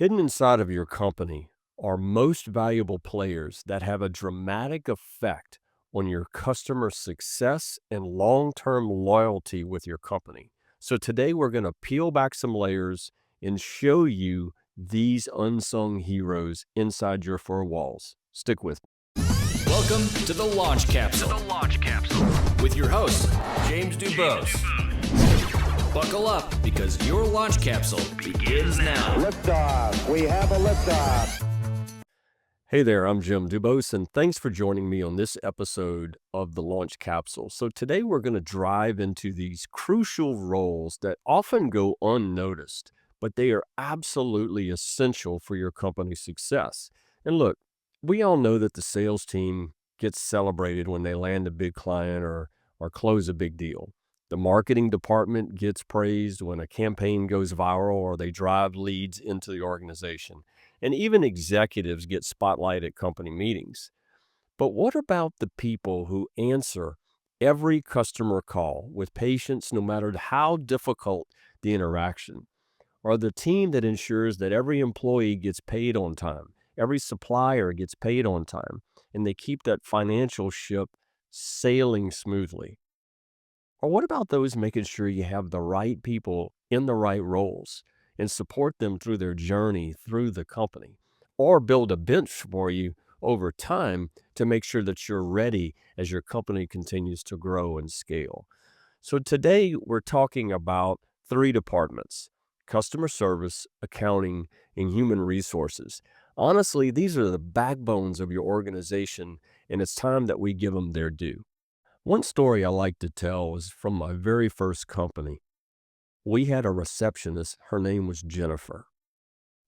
Hidden inside of your company are most valuable players that have a dramatic effect on your customer success and long term loyalty with your company. So, today we're going to peel back some layers and show you these unsung heroes inside your four walls. Stick with me. Welcome to the Launch Capsule with your host, James DuBos. Buckle up because your launch capsule begins now. Liftoff. We have a liftoff. Hey there, I'm Jim DuBos, and thanks for joining me on this episode of the Launch Capsule. So today we're going to drive into these crucial roles that often go unnoticed, but they are absolutely essential for your company's success. And look, we all know that the sales team gets celebrated when they land a big client or close a big deal. The marketing department gets praised when a campaign goes viral or they drive leads into the organization. And even executives get spotlighted at company meetings. But what about the people who answer every customer call with patience, no matter how difficult the interaction? Or the team that ensures that every employee gets paid on time, every supplier gets paid on time, and they keep that financial ship sailing smoothly? Or what about those making sure you have the right people in the right roles and support them through their journey through the company? Or build a bench for you over time to make sure that you're ready as your company continues to grow and scale. So today we're talking about three departments: customer service, accounting, and human resources. Honestly, these are the backbones of your organization, and it's time that we give them their due. One story I like to tell is from my very first company. We had a receptionist, her name was Jennifer.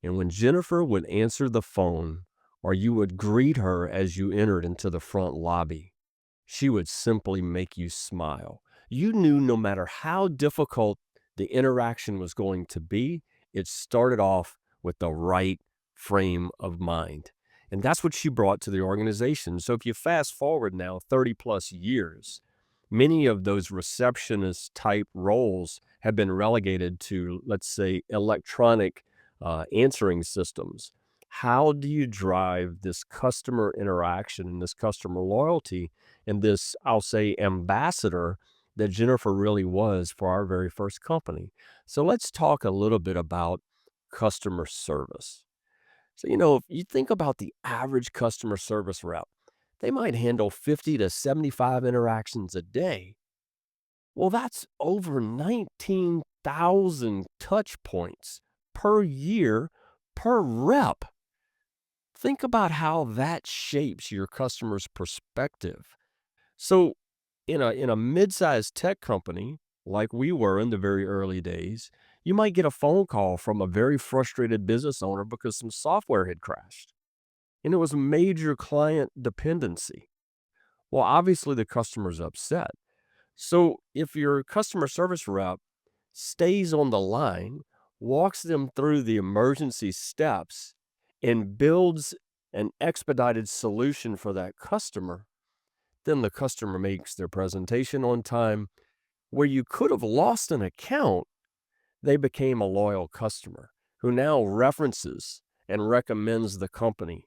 And when Jennifer would answer the phone or you would greet her as you entered into the front lobby, she would simply make you smile. You knew no matter how difficult the interaction was going to be, it started off with the right frame of mind. And that's what she brought to the organization. So if you fast forward now 30 plus years, many of those receptionist type roles have been relegated to, let's say, electronic answering systems. How do you drive this customer interaction and this customer loyalty and this, I'll say, ambassador that Jennifer really was for our very first company? So let's talk a little bit about customer service. So, if you think about the average customer service rep, they might handle 50 to 75 interactions a day. Well, that's over 19,000 touch points per year per rep. Think about how that shapes your customer's perspective. So, in a mid-sized tech company like we were in the very early days, you might get a phone call from a very frustrated business owner because some software had crashed and it was a major client dependency. Well, obviously the customer's upset. So if your customer service rep stays on the line, walks them through the emergency steps, and builds an expedited solution for that customer, then the customer makes their presentation on time. Where you could have lost an account, they became a loyal customer who now references and recommends the company.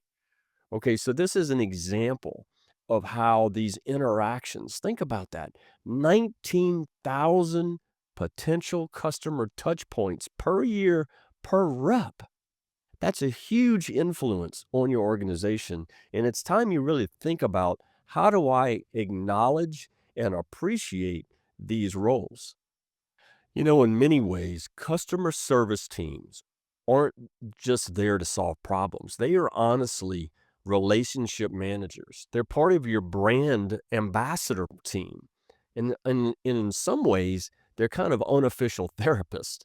Okay, so this is an example of how these interactions, think about that, 19,000 potential customer touch points per year per rep. That's a huge influence on your organization. And it's time you really think about, how do I acknowledge and appreciate these roles? In many ways, customer service teams aren't just there to solve problems. They are honestly relationship managers. They're part of your brand ambassador team. And in some ways, they're kind of unofficial therapists.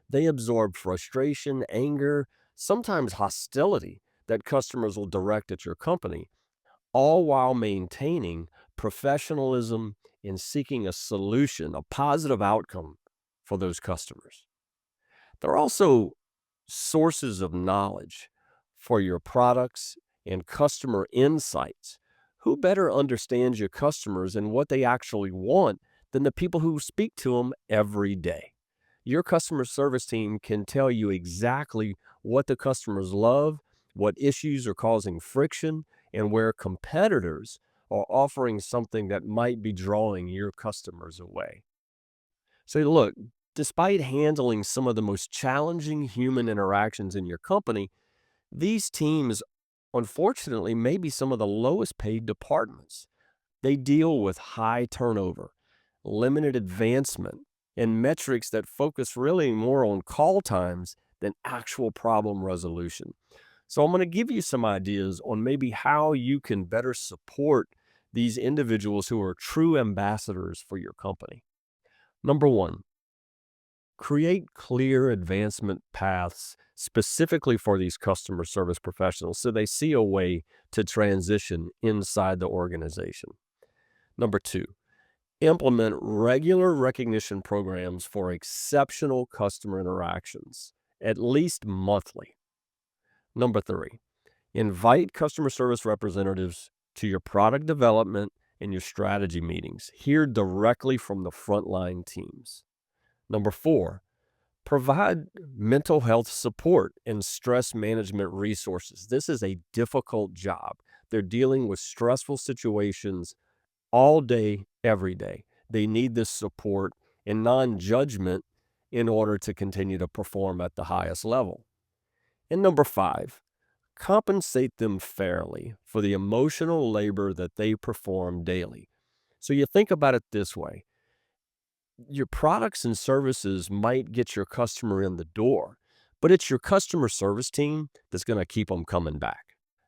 They absorb frustration, anger, sometimes hostility that customers will direct at your company, all while maintaining professionalism and seeking a solution, a positive outcome for those customers. They're also sources of knowledge for your products and customer insights. Who better understands your customers and what they actually want than the people who speak to them every day? Your customer service team can tell you exactly what the customers love, what issues are causing friction, and where competitors are offering something that might be drawing your customers away. So, look, despite handling some of the most challenging human interactions in your company, these teams, unfortunately, may be some of the lowest paid departments. They deal with high turnover, limited advancement, and metrics that focus really more on call times than actual problem resolution. So, I'm going to give you some ideas on maybe how you can better support these individuals who are true ambassadors for your company. Number one, create clear advancement paths specifically for these customer service professionals so they see a way to transition inside the organization. Number two, implement regular recognition programs for exceptional customer interactions, at least monthly. Number three, invite customer service representatives to your product development and your strategy meetings. Hear directly from the frontline teams. Number four, provide mental health support and stress management resources. This is a difficult job. They're dealing with stressful situations all day, every day. They need this support and non judgment in order to continue to perform at the highest level. And number five, compensate them fairly for the emotional labor that they perform daily. So you think about it this way: your products and services might get your customer in the door, but it's your customer service team that's going to keep them coming back.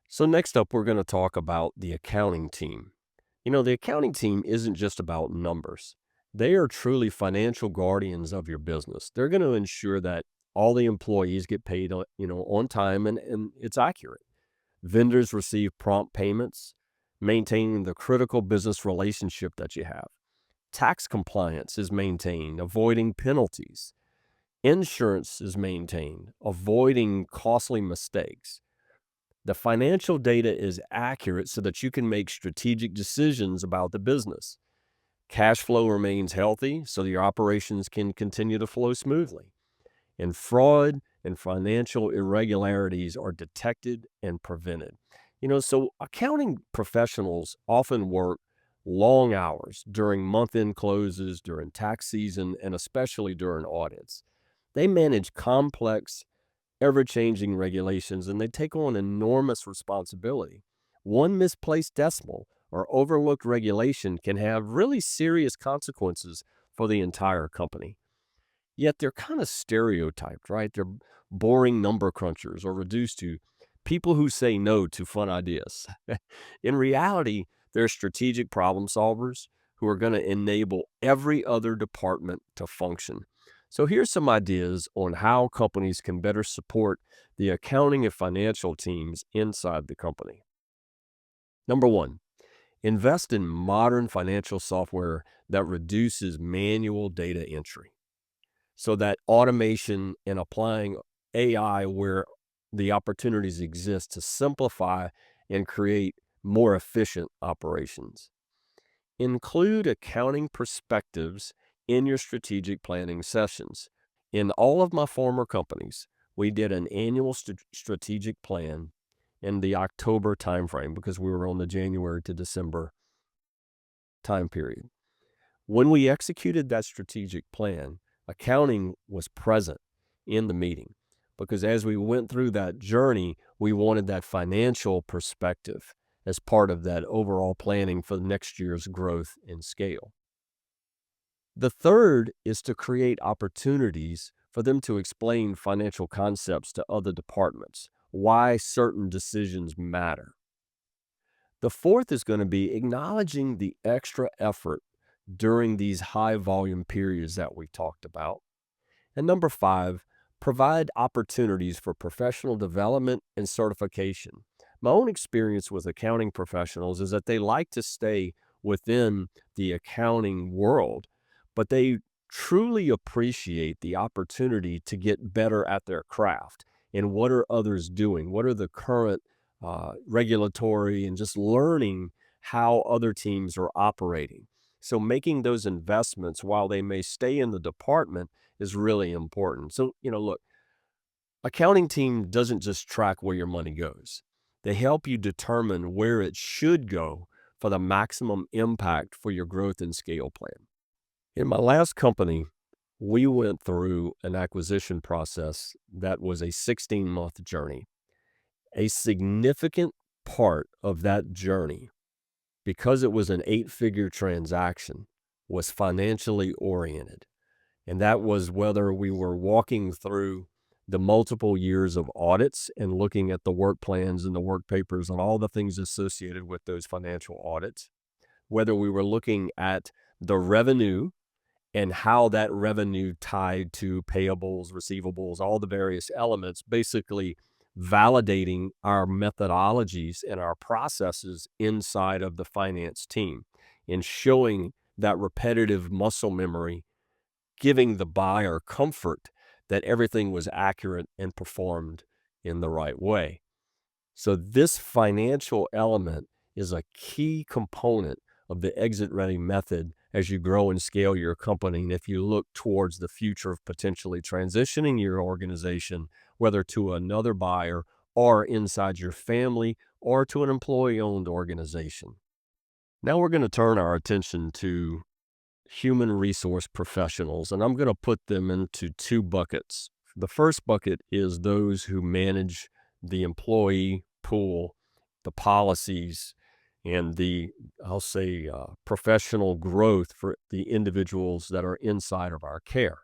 So, next up, we're going to talk about the accounting team. The accounting team isn't just about numbers, they are truly financial guardians of your business. They're going to ensure that all the employees get paid on time and it's accurate. Vendors receive prompt payments, maintaining the critical business relationship that you have. Tax compliance is maintained, avoiding penalties. Insurance is maintained, avoiding costly mistakes. The financial data is accurate so that you can make strategic decisions about the business. Cash flow remains healthy so your operations can continue to flow smoothly. And fraud and financial irregularities are detected and prevented. So accounting professionals often work long hours during month-end closes, during tax season, and especially during audits. They manage complex, ever-changing regulations, and they take on enormous responsibility. One misplaced decimal or overlooked regulation can have really serious consequences for the entire company. Yet they're kind of stereotyped, right? They're boring number crunchers or reduced to people who say no to fun ideas. In reality, they're strategic problem solvers who are going to enable every other department to function. So here's some ideas on how companies can better support the accounting and financial teams inside the company. Number one, invest in modern financial software that reduces manual data entry, so that automation and applying AI where the opportunities exist to simplify and create more efficient operations. Include accounting perspectives in your strategic planning sessions. In all of my former companies, we did an annual strategic plan in the October timeframe because we were on the January to December time period. When we executed that strategic plan, accounting was present in the meeting because as we went through that journey, we wanted that financial perspective as part of that overall planning for next year's growth and scale. The third is to create opportunities for them to explain financial concepts to other departments, why certain decisions matter. The fourth is going to be acknowledging the extra effort during these high volume periods that we talked about. And number five, provide opportunities for professional development and certification. My own experience with accounting professionals is that they like to stay within the accounting world, but they truly appreciate the opportunity to get better at their craft. And what are others doing? What are the current regulatory and just learning how other teams are operating? So making those investments while they may stay in the department is really important. So, look, accounting team doesn't just track where your money goes. They help you determine where it should go for the maximum impact for your growth and scale plan. In my last company, we went through an acquisition process that was a 16-month journey. A significant part of that journey, because it was an 8-figure transaction, was financially oriented. And that was whether we were walking through the multiple years of audits and looking at the work plans and the work papers and all the things associated with those financial audits, whether we were looking at the revenue and how that revenue tied to payables, receivables, all the various elements, basically validating our methodologies and our processes inside of the finance team and showing that repetitive muscle memory, giving the buyer comfort that everything was accurate and performed in the right way. So this financial element is a key component of the exit ready method as you grow and scale your company. And if you look towards the future of potentially transitioning your organization, whether to another buyer or inside your family or to an employee owned organization. Now we're going to turn our attention to human resource professionals, and I'm going to put them into two buckets. The first bucket is those who manage the employee pool, the policies, and I'll say, professional growth for the individuals that are inside of our care.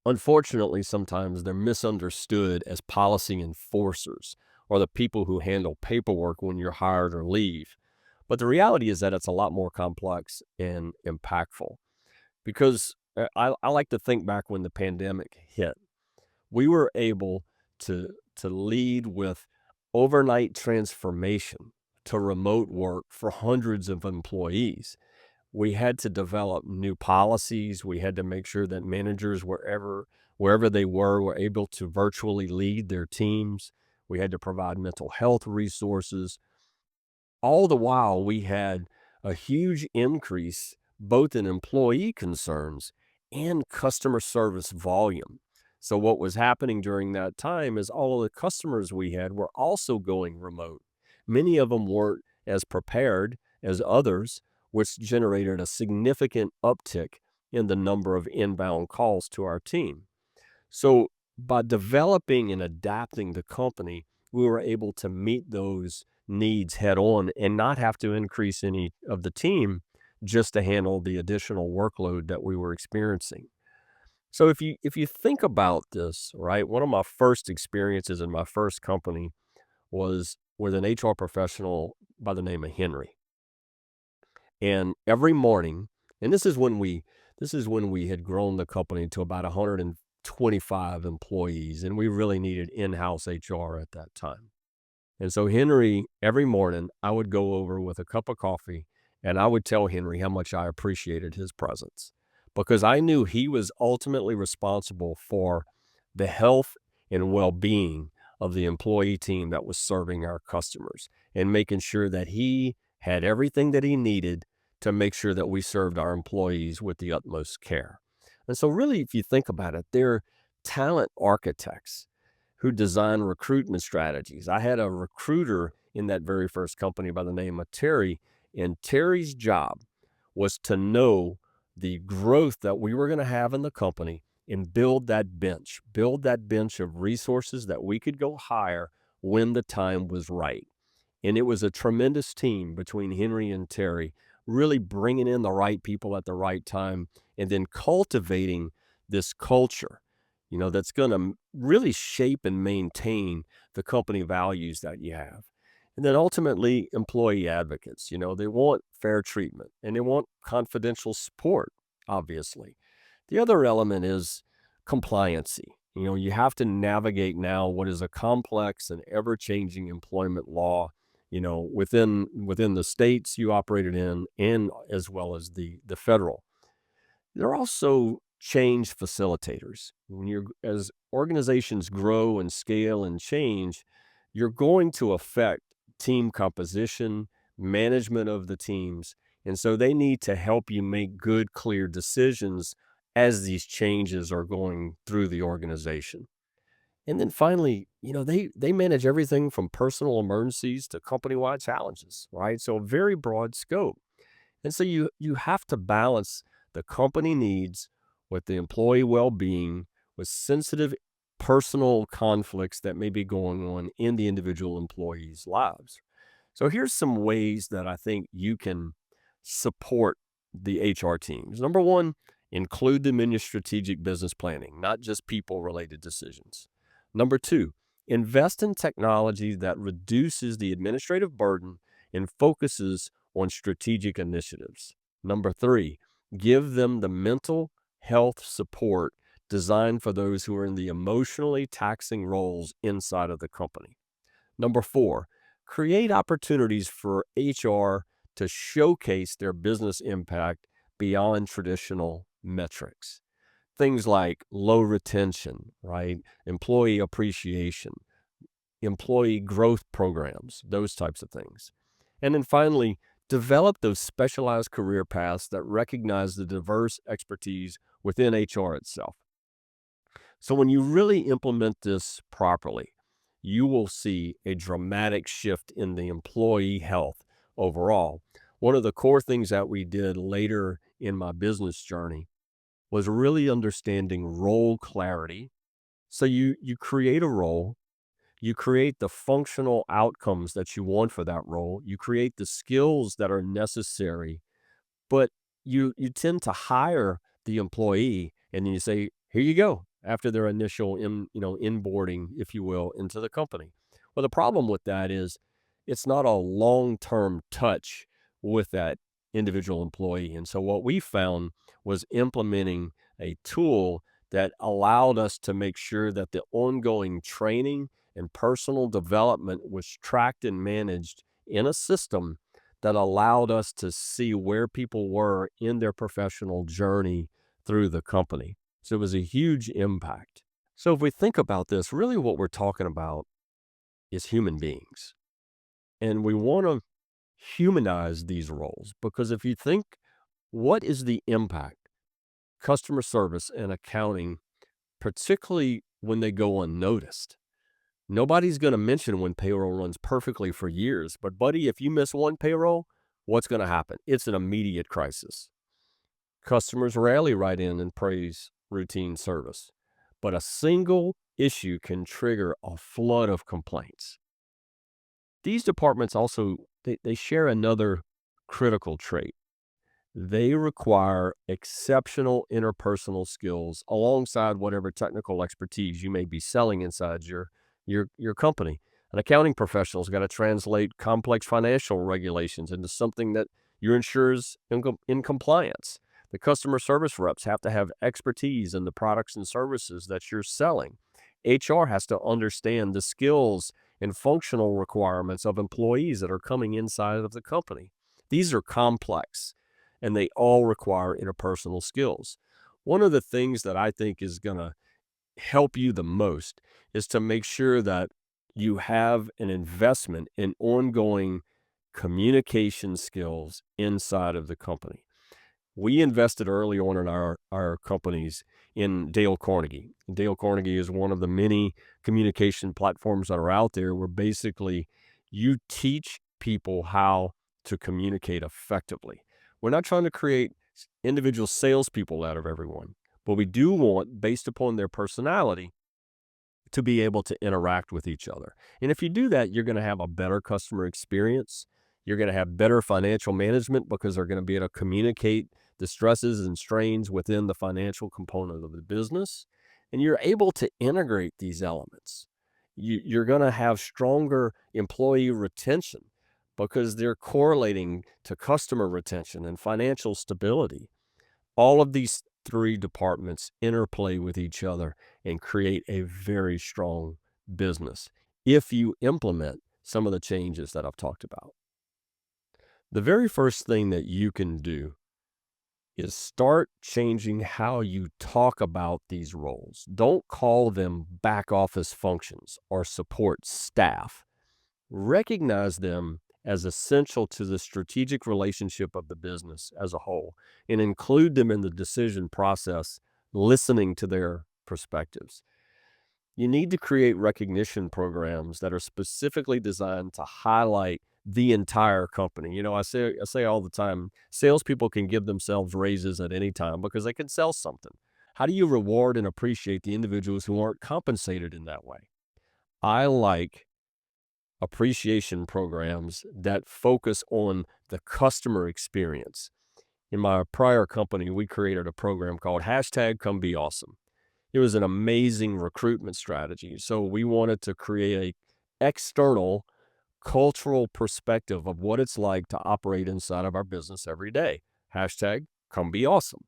Unfortunately, sometimes they're misunderstood as policy enforcers or the people who handle paperwork when you're hired or leave. But the reality is that it's a lot more complex and impactful because I like to think back when the pandemic hit. We were able to lead with overnight transformation to remote work for hundreds of employees. We had to develop new policies. We had to make sure that managers wherever they were able to virtually lead their teams. We had to provide mental health resources. All the while, we had a huge increase both in employee concerns and customer service volume. So what was happening during that time is all of the customers we had were also going remote. Many of them weren't as prepared as others, which generated a significant uptick in the number of inbound calls to our team. So by developing and adapting the company, we were able to meet those needs head on and not have to increase any of the team just to handle the additional workload that we were experiencing. So if you think about this, right, one of my first experiences in my first company was with an HR professional by the name of Henry. And every morning, and this is when we had grown the company to about 125 employees, and we really needed in-house HR at that time. And so Henry, every morning, I would go over with a cup of coffee and I would tell Henry how much I appreciated his presence because I knew he was ultimately responsible for the health and well-being of the employee team that was serving our customers and making sure that he had everything that he needed to make sure that we served our employees with the utmost care. And so really, if you think about it, they're talent architects who design recruitment strategies. I had a recruiter in that very first company by the name of Terry, and Terry's job was to know the growth that we were going to have in the company and build that bench of resources that we could go hire when the time was right. And it was a tremendous team between Henry and Terry, really bringing in the right people at the right time and then cultivating this culture, that's going to really shape and maintain the company values that you have. And then ultimately, employee advocates, they want fair treatment and they want confidential support, obviously. The other element is compliancy. You have to navigate now what is a complex and ever-changing employment law, within the states you operated in and as well as the federal. They're also change facilitators. As organizations grow and scale and change, you're going to affect team composition, management of the teams. And so they need to help you make good, clear decisions as these changes are going through the organization. And then finally, they manage everything from personal emergencies to company-wide challenges, right? So a very broad scope. And so you have to balance the company needs with the employee well-being, with sensitive personal conflicts that may be going on in the individual employees' lives. So here's some ways that I think you can support the HR teams. Number one, include them in your strategic business planning, not just people related decisions. Number two, invest in technology that reduces the administrative burden and focuses on strategic initiatives. Number three, give them the mental health support designed for those who are in the emotionally taxing roles inside of the company. Number four, create opportunities for HR to showcase their business impact beyond traditional metrics. Things like low retention, right? Employee appreciation, employee growth programs, those types of things. And then finally, develop those specialized career paths that recognize the diverse expertise within HR itself. So when you really implement this properly, you will see a dramatic shift in the employee health overall. One of the core things that we did later in my business journey was really understanding role clarity. So you create a role, you create the functional outcomes that you want for that role, you create the skills that are necessary, but you tend to hire the employee and then you say, "Here you go," after their initial inboarding, if you will, into the company. Well, the problem with that is it's not a long-term touch with that individual employee. And so what we found was implementing a tool that allowed us to make sure that the ongoing training and personal development was tracked and managed in a system that allowed us to see where people were in their professional journey through the company. So it was a huge impact. So if we think about this, really what we're talking about is human beings. And we want to humanize these roles because if you think, what is the impact? Customer service and accounting, particularly when they go unnoticed. Nobody's going to mention when payroll runs perfectly for years, but buddy, if you miss one payroll, what's going to happen? It's an immediate crisis. Customers rarely write in and praise routine service, but a single issue can trigger a flood of complaints. These departments also, they share another critical trait. They require exceptional interpersonal skills alongside whatever technical expertise you may be selling inside your company. An accounting professional's got to translate complex financial regulations into something that your insurer's in compliance. The customer service reps have to have expertise in the products and services that you're selling. HR has to understand the skills and functional requirements of employees that are coming inside of the company. These are complex and they all require interpersonal skills. One of the things that I think is going to help you the most is to make sure that you have an investment in ongoing communication skills inside of the company. We invested early on in our companies in Dale Carnegie. Dale Carnegie is one of the many communication platforms that are out there where basically you teach people how to communicate effectively. We're not trying to create individual salespeople out of everyone, but we do want, based upon their personality, to be able to interact with each other. And if you do that, you're going to have a better customer experience. You're going to have better financial management because they're going to be able to communicate the stresses and strains within the financial component of the business. And you're able to integrate these elements. You're going to have stronger employee retention because they're correlating to customer retention and financial stability. All of these three departments interplay with each other and create a very strong business if you implement some of the changes that I've talked about. The very first thing that you can do is start changing how you talk about these roles. Don't call them back office functions or support staff. Recognize them as essential to the strategic relationship of the business as a whole and include them in the decision process, listening to their perspectives. You need to create recognition programs that are specifically designed to highlight the entire company. I say all the time, salespeople can give themselves raises at any time because they can sell something. How do you reward and appreciate the individuals who aren't compensated in that way? I like appreciation programs that focus on the customer experience. In my prior company, we created a program called #ComeBeAwesome. It was an amazing recruitment strategy. So we wanted to create a external cultural perspective of what it's like to operate inside of our business every day. #ComeBeAwesome.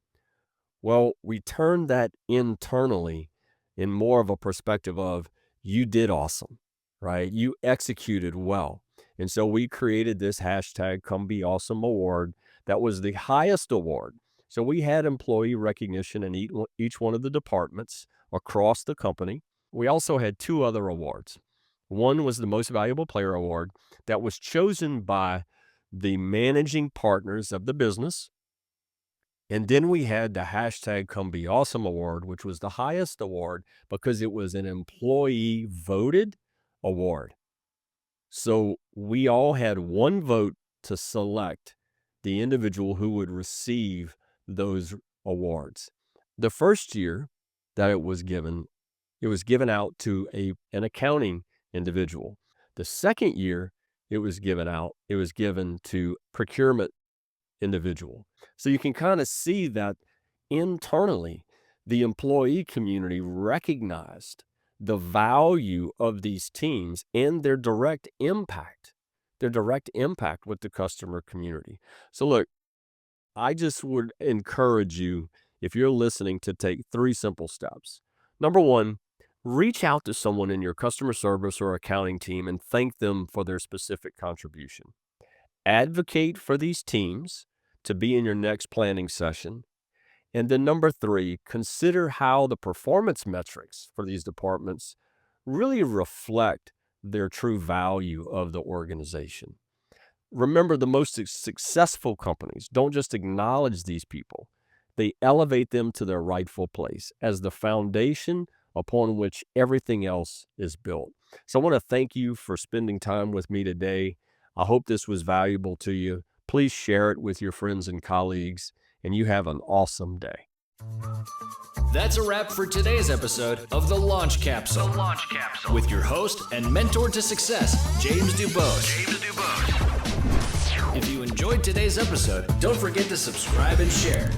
Well, we turned that internally in more of a perspective of you did awesome, right? You executed well. And so we created this #ComeBeAwesome award that was the highest award. So we had employee recognition in each one of the departments across the company. We also had two other awards. One was the Most Valuable Player Award that was chosen by the managing partners of the business. And then we had the #ComeBeAwesome award, which was the highest award because it was an employee voted award. So we all had one vote to select the individual who would receive those awards. The first year that it was given out to an accounting individual. The second year it was given to procurement individual. So you can kind of see that internally, the employee community recognized the value of these teams and their direct impact with the customer community. So look, I just would encourage you, if you're listening, to take 3 simple steps. Number 1, reach out to someone in your customer service or accounting team and thank them for their specific contribution. Advocate for these teams to be in your next planning session. And then number 3, consider how the performance metrics for these departments really reflect their true value of the organization. Remember, the most successful companies don't just acknowledge these people, they elevate them to their rightful place as the foundation upon which everything else is built. So I want to thank you for spending time with me today. I hope this was valuable to you. Please share it with your friends and colleagues, and you have an awesome day. That's a wrap for today's episode of The Launch Capsule. With your host and mentor to success, James DuBos. If you enjoyed today's episode, don't forget to subscribe and share.